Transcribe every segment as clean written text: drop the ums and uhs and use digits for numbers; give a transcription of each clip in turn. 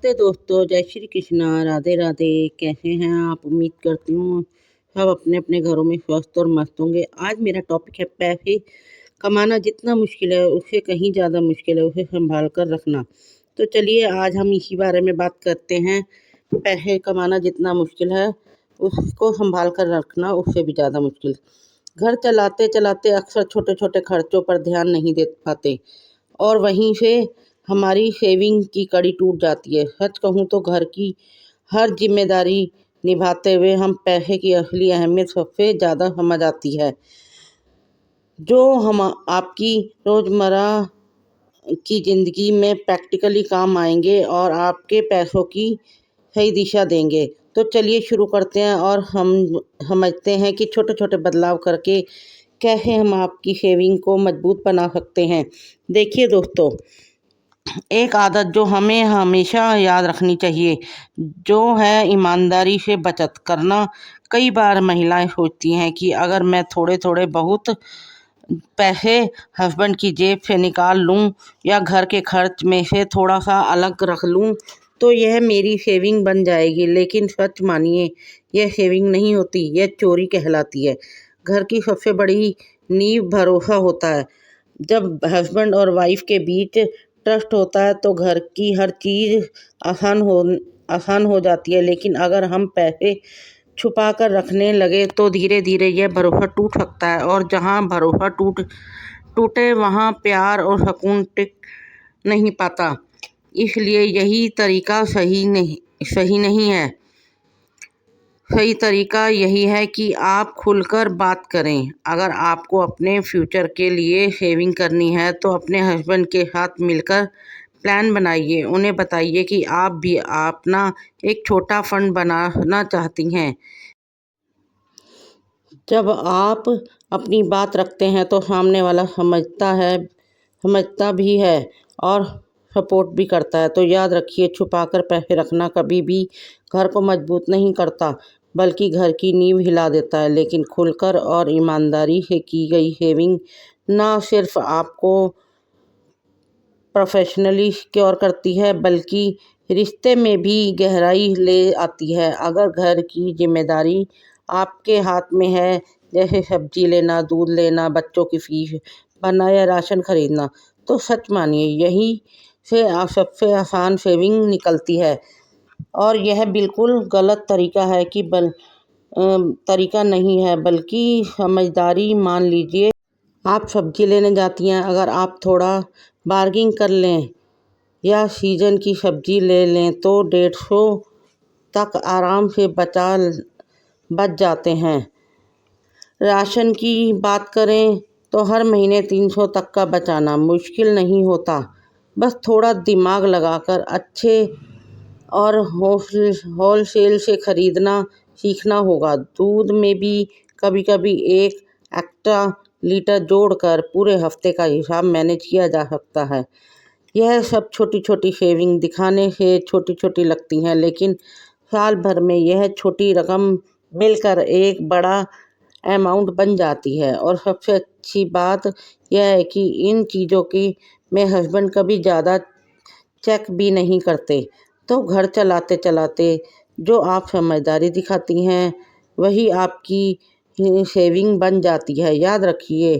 नमस्ते दोस्तों, जय श्री कृष्णा, राधे राधे। कैसे हैं आप? उम्मीद करती हूँ सब अपने अपने घरों में स्वस्थ और मस्त होंगे। आज मेरा टॉपिक है पैसे कमाना जितना मुश्किल है उससे कहीं ज़्यादा मुश्किल है उसे संभाल कर रखना। तो चलिए आज हम इसी बारे में बात करते हैं। पैसे कमाना जितना मुश्किल है उसको संभाल कर रखना उससे भी ज़्यादा मुश्किल। घर चलाते चलाते अक्सर छोटे छोटे खर्चों पर ध्यान नहीं दे पाते और वहीं से हमारी सेविंग की कड़ी टूट जाती है। सच कहूँ तो घर की हर जिम्मेदारी निभाते हुए हम पैसे की असली अहमियत सबसे ज़्यादा समझ आती है, जो हम आपकी रोज़मर्रा की ज़िंदगी में प्रैक्टिकली काम आएंगे और आपके पैसों की सही दिशा देंगे। तो चलिए शुरू करते हैं और हम समझते हैं कि छोटे छोटे बदलाव करके कैसे हम आपकी सेविंग को मजबूत बना सकते हैं। देखिए दोस्तों, एक आदत जो हमें हमेशा याद रखनी चाहिए जो है ईमानदारी से बचत करना। कई बार महिलाएं सोचती हैं कि अगर मैं थोड़े थोड़े बहुत पैसे हस्बैंड की जेब से निकाल लूं या घर के खर्च में से थोड़ा सा अलग रख लूं तो यह मेरी सेविंग बन जाएगी। लेकिन सच मानिए, यह सेविंग नहीं होती, यह चोरी कहलाती है। घर की सबसे बड़ी नींव भरोसा होता है। जब हस्बैंड और वाइफ के बीच ट्रस्ट होता है तो घर की हर चीज़ आसान हो जाती है। लेकिन अगर हम पैसे छुपा कर रखने लगे तो धीरे धीरे यह भरोसा टूट सकता है और जहाँ भरोसा टूटे वहाँ प्यार और सुकून टिक नहीं पाता। इसलिए यही तरीका सही नहीं है। सही तरीका यही है कि आप खुलकर बात करें। अगर आपको अपने फ्यूचर के लिए सेविंग करनी है तो अपने हस्बैंड के साथ मिलकर प्लान बनाइए। उन्हें बताइए कि आप भी अपना एक छोटा फंड बनाना चाहती हैं। जब आप अपनी बात रखते हैं तो सामने वाला समझता भी है और सपोर्ट भी करता है। तो याद रखिए, छुपाकर पैसे रखना कभी भी घर को मजबूत नहीं करता बल्कि घर की नींव हिला देता है। लेकिन खुलकर और ईमानदारी से की गई सेविंग ना सिर्फ आपको प्रोफेशनली सिक्योर करती है बल्कि रिश्ते में भी गहराई ले आती है। अगर घर की जिम्मेदारी आपके हाथ में है, जैसे सब्जी लेना, दूध लेना, बच्चों की फीस भरना या राशन खरीदना, तो सच मानिए यही से सबसे आसान सेविंग निकलती है। और यह बिल्कुल गलत तरीका नहीं है बल्कि समझदारी। मान लीजिए आप सब्जी लेने जाती हैं, अगर आप थोड़ा बार्गिंग कर लें या सीजन की सब्जी ले लें तो 150 तक आराम से बच जाते हैं। राशन की बात करें तो हर महीने 300 तक का बचाना मुश्किल नहीं होता। बस थोड़ा दिमाग लगाकर अच्छे और होलसेल से खरीदना सीखना होगा। दूध में भी कभी कभी एक एक्स्ट्रा लीटर जोड़कर पूरे हफ्ते का हिसाब मैनेज किया जा सकता है। यह सब छोटी छोटी सेविंग दिखाने से छोटी छोटी लगती हैं, लेकिन साल भर में यह छोटी रकम मिलकर एक बड़ा अमाउंट बन जाती है। और सबसे अच्छी बात यह है कि इन चीज़ों की में हस्बैंड कभी ज़्यादा चेक भी नहीं करते। तो घर चलाते चलाते जो आप समझदारी दिखाती हैं वही आपकी सेविंग बन जाती है। याद रखिए,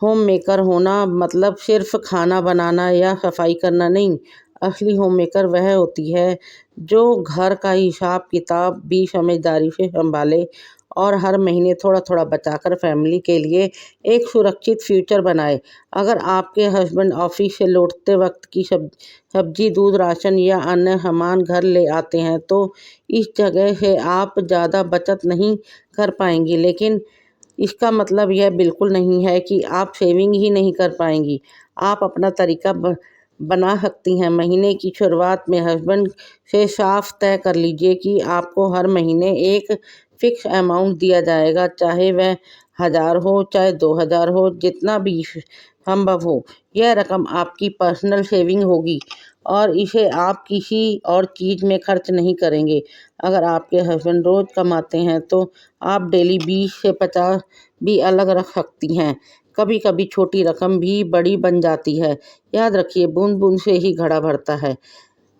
होम मेकर होना मतलब सिर्फ खाना बनाना या सफाई करना नहीं। असली होम मेकर वह होती है जो घर का हिसाब किताब भी समझदारी से संभाले और हर महीने थोड़ा थोड़ा बचाकर फैमिली के लिए एक सुरक्षित फ्यूचर बनाए। अगर आपके हस्बैंड ऑफिस से लौटते वक्त की सब्जी, दूध, राशन या अन्य सामान घर ले आते हैं तो इस जगह से आप ज़्यादा बचत नहीं कर पाएंगी। लेकिन इसका मतलब यह बिल्कुल नहीं है कि आप सेविंग ही नहीं कर पाएंगी। आप अपना तरीका बना सकती हैं। महीने की शुरुआत में हस्बैंड से साफ तय कर लीजिए कि आपको हर महीने एक फिक्स अमाउंट दिया जाएगा, चाहे वह 1000 हो चाहे 2000 हो, जितना भी संभव हो। यह रकम आपकी पर्सनल सेविंग होगी और इसे आप किसी और चीज़ में खर्च नहीं करेंगे। अगर आपके हस्बैंड रोज़ कमाते हैं तो आप डेली 20 से 50 भी अलग रख सकती हैं। कभी कभी छोटी रकम भी बड़ी बन जाती है। याद रखिए, बूंद बूंद से ही घड़ा भरता है।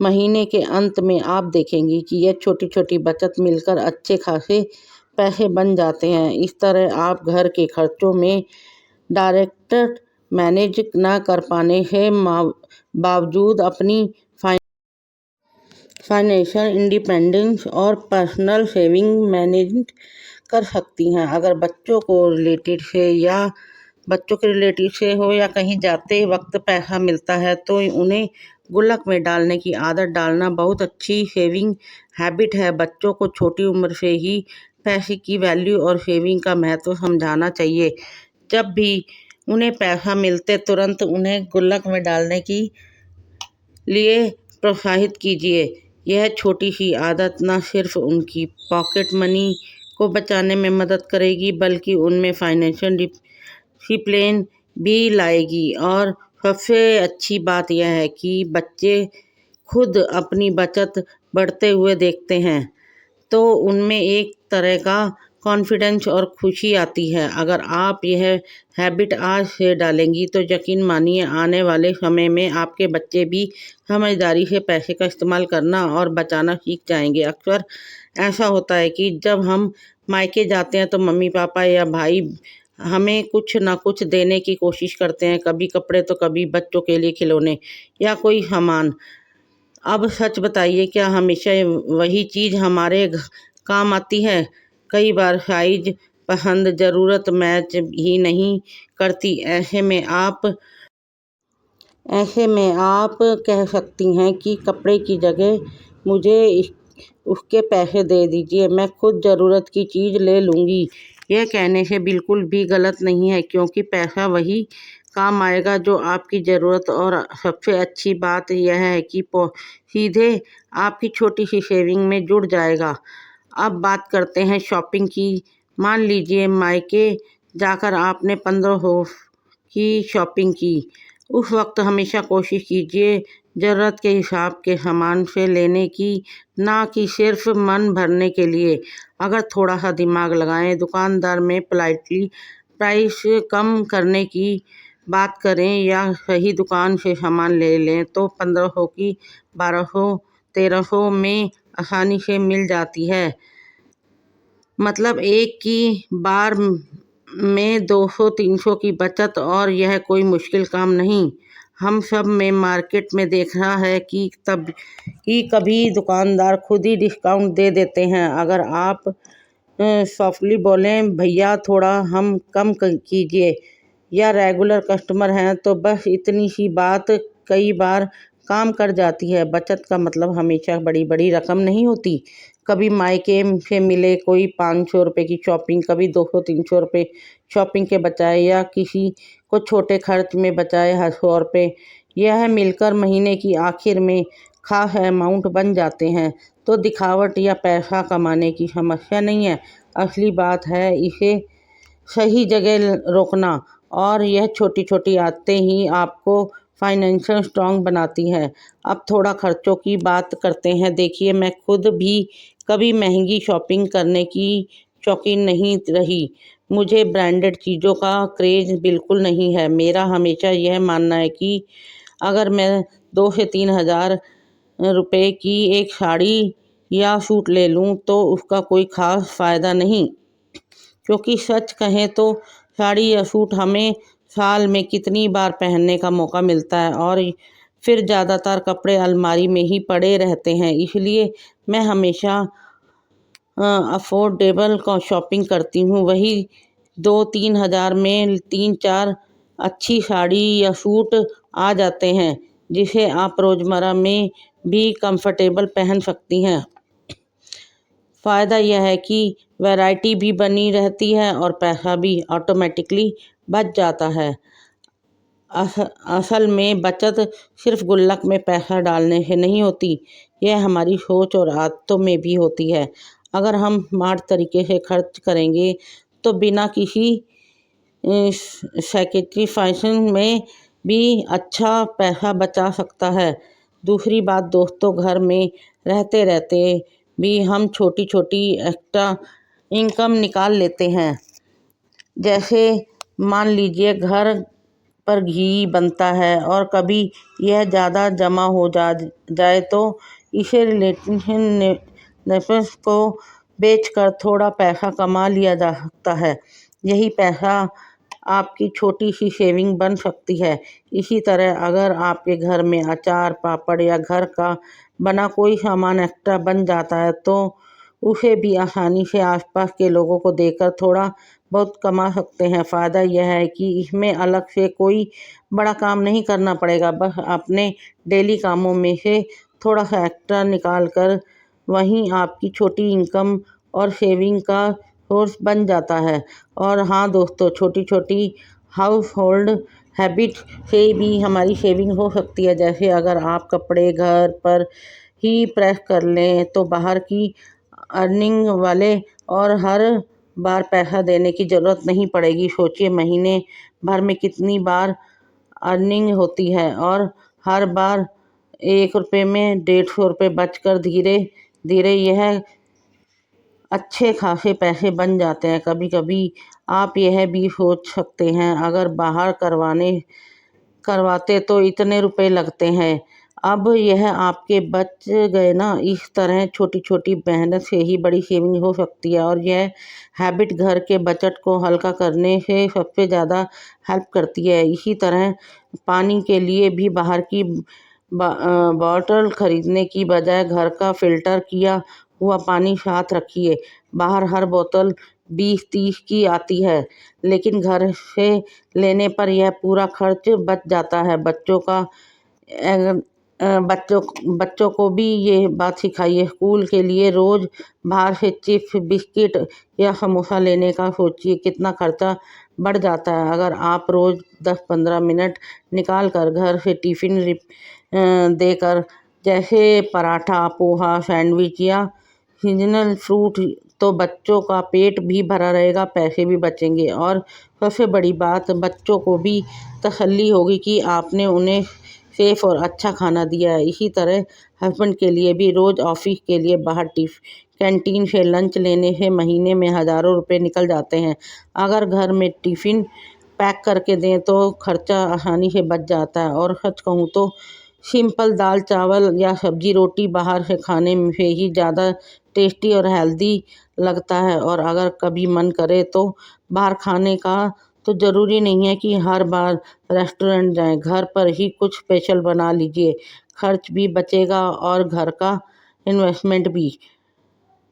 महीने के अंत में आप देखेंगी कि यह छोटी छोटी बचत मिलकर अच्छे खासे पैसे बन जाते हैं। इस तरह आप घर के खर्चों में डायरेक्ट मैनेज न कर पाने के बावजूद अपनी फाइनेंशियल इंडिपेंडेंस और पर्सनल सेविंग मैनेज कर सकती हैं। अगर बच्चों के रिलेटिव से हो या कहीं जाते वक्त पैसा मिलता है तो उन्हें गुल्लक में डालने की आदत डालना बहुत अच्छी सेविंग हैबिट है। बच्चों को छोटी उम्र से ही पैसे की वैल्यू और सेविंग का महत्व समझाना चाहिए। जब भी उन्हें पैसा मिलते तुरंत उन्हें गुल्लक में डालने के लिए प्रोत्साहित कीजिए। यह छोटी सी आदत न सिर्फ उनकी पॉकेट मनी को बचाने में मदद करेगी बल्कि उनमें फाइनेंशियल डिसिप्लिन भी लाएगी। और सबसे अच्छी बात यह है कि बच्चे खुद अपनी बचत बढ़ते हुए देखते हैं तो उनमें एक तरह का कॉन्फिडेंस और खुशी आती है। अगर आप यह हैबिट आज से डालेंगी तो यकीन मानिए आने वाले समय में आपके बच्चे भी समझदारी से पैसे का इस्तेमाल करना और बचाना सीख जाएंगे। अक्सर ऐसा होता है कि जब हम मायके जाते हैं तो मम्मी पापा या भाई हमें कुछ ना कुछ देने की कोशिश करते हैं, कभी कपड़े तो कभी बच्चों के लिए खिलौने या कोई सामान। अब सच बताइए क्या हमेशा वही चीज़ हमारे काम आती है? कई बार साइज पसंद ज़रूरत मैच ही नहीं करती। ऐसे में आप कह सकती हैं कि कपड़े की जगह मुझे उसके पैसे दे दीजिए, मैं खुद ज़रूरत की चीज़ ले लूँगी। यह कहने से बिल्कुल भी गलत नहीं है क्योंकि पैसा वही काम आएगा जो आपकी ज़रूरत। और सबसे अच्छी बात यह है कि सीधे आपकी छोटी सी सेविंग में जुड़ जाएगा। अब बात करते हैं शॉपिंग की। मान लीजिए मायके जाकर आपने 1500 की शॉपिंग की। उस वक्त हमेशा कोशिश कीजिए ज़रूरत के हिसाब के सामान से लेने की, ना कि सिर्फ मन भरने के लिए। अगर थोड़ा सा दिमाग लगाएं, दुकानदार में पोलाइटली प्राइस कम करने की बात करें या सही दुकान से सामान ले लें तो 1500 की 1200 1300 में आसानी से मिल जाती है। मतलब एक की बार में 200-300 की बचत, और यह कोई मुश्किल काम नहीं। हम सब में मार्केट में देखा है कि कभी दुकानदार खुद ही डिस्काउंट दे देते हैं। अगर आप सॉफ्टली बोलें भैया थोड़ा हम कम कीजिए या रेगुलर कस्टमर हैं तो बस इतनी सी बात कई बार काम कर जाती है। बचत का मतलब हमेशा बड़ी बड़ी रकम नहीं होती। कभी मायके से मिले कोई 500 रुपये की शॉपिंग, कभी 200-300 रुपये शॉपिंग के बचाए या किसी को छोटे खर्च में बचाए 100 रुपये, यह मिलकर महीने की आखिर में खास अमाउंट बन जाते हैं। तो दिखावट या पैसा कमाने की समस्या नहीं है, असली बात है इसे सही जगह रोकना। और यह छोटी छोटी आदतें ही आपको फाइनेंशियल स्ट्रांग बनाती हैं। अब थोड़ा खर्चों की बात करते हैं। देखिए मैं खुद भी कभी महंगी शॉपिंग करने की शौकीन नहीं रही। मुझे ब्रांडेड चीज़ों का क्रेज़ बिल्कुल नहीं है। मेरा हमेशा यह मानना है कि अगर मैं 2 से 3 हज़ार रुपये की एक साड़ी या सूट ले लूं तो उसका कोई ख़ास फ़ायदा नहीं, क्योंकि सच कहें तो साड़ी या सूट हमें साल में कितनी बार पहनने का मौका मिलता है और फिर ज़्यादातर कपड़े अलमारी में ही पड़े रहते हैं। इसलिए मैं हमेशा अफोर्डेबल शॉपिंग करती हूँ। वही 2-3 हज़ार में 3-4 अच्छी साड़ी या सूट आ जाते हैं जिसे आप रोज़मर्रा में भी कंफर्टेबल पहन सकती हैं। फ़ायदा यह है कि वैरायटी भी बनी रहती है और पैसा भी ऑटोमेटिकली बच जाता है। असल में बचत सिर्फ गुल्लक में पैसा डालने से नहीं होती, यह हमारी सोच और आदतों में भी होती है। अगर हम स्मार्ट तरीके से खर्च करेंगे तो बिना किसी सैक्रिफाइस में भी अच्छा पैसा बचा सकता है। दूसरी बात दोस्तों, घर में रहते रहते भी हम छोटी छोटी एक्स्ट्रा इनकम निकाल लेते हैं। जैसे मान लीजिए घर पर घी बनता है और कभी यह ज़्यादा जमा हो जाए तो इसे रिलेटिव्स को बेचकर थोड़ा पैसा कमा लिया जा सकता है। यही पैसा आपकी छोटी सी सेविंग बन सकती है। इसी तरह अगर आपके घर में अचार, पापड़ या घर का बना कोई सामान एक्स्ट्रा बन जाता है तो उसे भी आसानी से आसपास के लोगों को देकर थोड़ा बहुत कमा सकते हैं। फ़ायदा यह है कि इसमें अलग से कोई बड़ा काम नहीं करना पड़ेगा, बस अपने डेली कामों में से थोड़ा सा एक्स्ट्रा निकाल कर वहीं आपकी छोटी इनकम और सेविंग का सोर्स बन जाता है। और हाँ दोस्तों, छोटी छोटी हाउस होल्ड हैबिट से भी हमारी सेविंग हो सकती है। जैसे अगर आप कपड़े घर पर ही प्रेस कर लें तो बाहर की अर्निंग वाले और हर बार पैसा देने की ज़रूरत नहीं पड़ेगी। सोचिए महीने भर में कितनी बार अर्निंग होती है और हर बार 1 रुपये में 150 रुपये बचकर धीरे धीरे यह अच्छे खासे पैसे बन जाते हैं। कभी कभी आप यह भी सोच सकते हैं अगर बाहर करवाते तो इतने रुपए लगते हैं, अब यह आपके बच गए ना। इस तरह छोटी छोटी मेहनत से ही बड़ी सेविंग हो सकती है और यह हैबिट घर के बजट को हल्का करने से सबसे ज़्यादा हेल्प करती है। इसी तरह पानी के लिए भी बाहर की बॉटल खरीदने की बजाय घर का फ़िल्टर किया हुआ पानी साथ रखिए। बाहर हर बोतल 20-30 की आती है, लेकिन घर से लेने पर यह पूरा खर्च बच जाता है। बच्चों को भी ये बात सिखाइए। स्कूल के लिए रोज़ बाहर से चिप्स, बिस्किट या समोसा लेने का सोचिए कितना खर्चा बढ़ जाता है। अगर आप रोज़ 10-15 मिनट निकाल कर घर से टिफ़िन देकर, जैसे पराठा, पोहा, सैंडविच या सीजनल फ्रूट, तो बच्चों का पेट भी भरा रहेगा, पैसे भी बचेंगे और सबसे बड़ी बात, बच्चों को भी तसल्ली होगी कि आपने उन्हें सेफ और अच्छा खाना दिया है। इसी तरह हस्बैंड के लिए भी रोज़ ऑफिस के लिए बाहर कैंटीन से लंच लेने से महीने में हज़ारों रुपए निकल जाते हैं। अगर घर में टिफ़िन पैक करके दें तो खर्चा आसानी से बच जाता है। और सच कहूँ तो सिंपल दाल चावल या सब्जी रोटी बाहर से खाने में ही ज़्यादा टेस्टी और हेल्दी लगता है। और अगर कभी मन करे तो बाहर खाने का, तो ज़रूरी नहीं है कि हर बार रेस्टोरेंट जाएं, घर पर ही कुछ स्पेशल बना लीजिए। खर्च भी बचेगा और घर का इन्वेस्टमेंट भी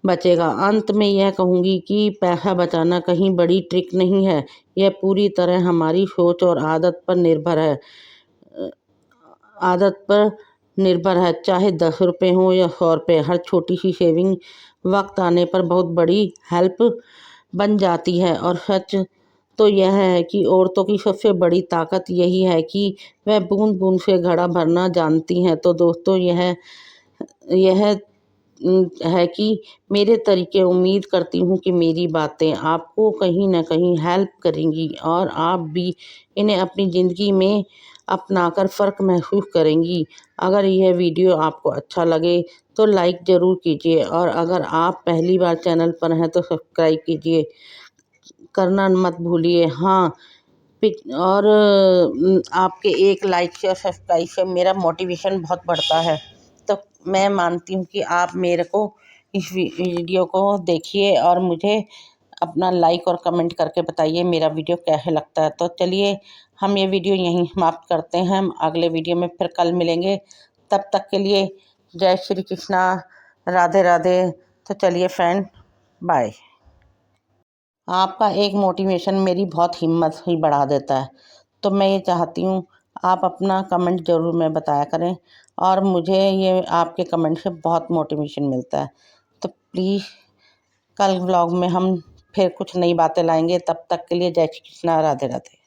बचेगा। अंत में यह कहूँगी कि पैसा बचाना कहीं बड़ी ट्रिक नहीं है, यह पूरी तरह हमारी सोच और आदत पर निर्भर है। चाहे 10 रुपये हो या 100 रुपये, हर छोटी सी सेविंग वक्त आने पर बहुत बड़ी हेल्प बन जाती है। और सच तो यह है कि औरतों की सबसे बड़ी ताकत यही है कि वह बूंद बूंद से घड़ा भरना जानती हैं। तो दोस्तों, यह है कि मेरे तरीके, उम्मीद करती हूँ कि मेरी बातें आपको कहीं ना कहीं हेल्प करेंगी और आप भी इन्हें अपनी ज़िंदगी में अपनाकर फ़र्क महसूस करेंगी। अगर यह वीडियो आपको अच्छा लगे तो लाइक ज़रूर कीजिए और अगर आप पहली बार चैनल पर हैं तो सब्सक्राइब कीजिए, करना मत भूलिए। हाँ, और आपके एक लाइक से और सब्सक्राइब से मेरा मोटिवेशन बहुत बढ़ता है। तो मैं मानती हूँ कि आप मेरे को इस वीडियो को देखिए और मुझे अपना लाइक और कमेंट करके बताइए मेरा वीडियो कैसे लगता है। तो चलिए हम ये वीडियो यहीं समाप्त करते हैं, हम अगले वीडियो में फिर कल मिलेंगे। तब तक के लिए जय श्री कृष्णा, राधे राधे। तो चलिए फ्रेंड, बाय। आपका एक मोटिवेशन मेरी बहुत हिम्मत ही बढ़ा देता है। तो मैं ये चाहती हूँ आप अपना कमेंट ज़रूर में बताया करें और मुझे ये आपके कमेंट से बहुत मोटिवेशन मिलता है। तो प्लीज़ कल व्लॉग में हम फिर कुछ नई बातें लाएंगे। तब तक के लिए जय श्री कृष्णा, राधे राधे।